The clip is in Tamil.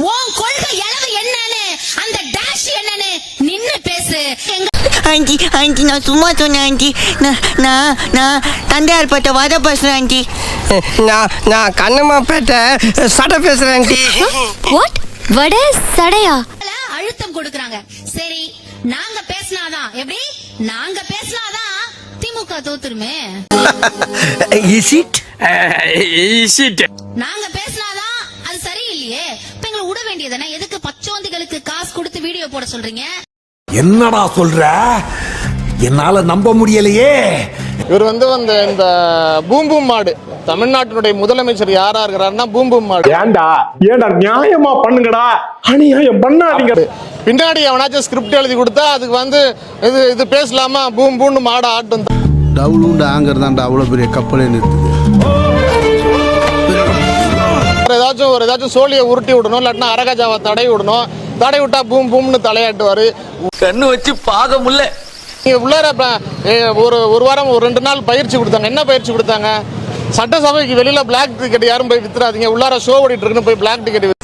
உன் கொள்கை எழவு என்னன்னு அந்த டேஷ் என்னன்னு நின்னு பேசு. ஆண்டி ஆண்டி நான் சும்மா சொன்னேன் ஆண்டி. நான் தந்தையார் பட்ட வர பேசுறேன் ஆண்டி. நான் கண்ணம்மாப்பேட்டை சடை பேசுறேன் ஆண்டி. வாட் வடை சடையா? அழுத்தம் கொடுக்கறாங்க. சரி நாங்க பேசினாதான் எப்படி? நாங்க பேசினாதான் திமுக தோத்துருமே. Is it? நாங்க பேசினாதான் அது சரியில்லையே. இப்ப எங்களை விட வேண்டியதானே? எதுக்கு பச்சோந்திகளுக்கு காசு கொடுத்து வீடியோ போட சொல்றீங்க? என்னடா சொல்ற? என்னால நம்ப முடியலையே. இவர் இந்த பூம் பூம் மாடு தமிழ்நாட்டினுடைய முதலமைச்சர் யாரா இருக்கிறாருன்னா பூம் பூம் மாடு. ஏண்டா நியாயமா பண்ணுங்கடா, அநியாயம் பண்ணாதீங்க. பின்னாடி அவனாச்சும் ஸ்கிரிப்ட் எழுதி கொடுத்தா அதுக்கு இது பேசலாமா? பூம் பூம்னு மாடு ஆட்டும். டவுலுண்டு ஆங்கர் தான்டா அவ்வளோ பெரிய கப்பலே நிறுத்துது. ஏதாச்சும் சோழியை உருட்டி விடணும், இல்லாட்டினா அரகஜாவை தடை விடணும். தடை விட்டா பூம் பூம்னு தலையாட்டுவாரு. கண்ணு வச்சு பார்க்க முடியல. நீங்க உள்ளார ஒரு வாரம் 2 நாள் பயிற்சி கொடுத்தாங்க. என்ன பயிற்சி கொடுத்தாங்க? சட்டசபைக்கு வெளியில பிளாக் டிக்கெட் யாரும் போய் வித்துறாதீங்க, உள்ளார ஷோ ஓடிட்டு இருக்குன்னு போய் பிளாக் டிக்கெட்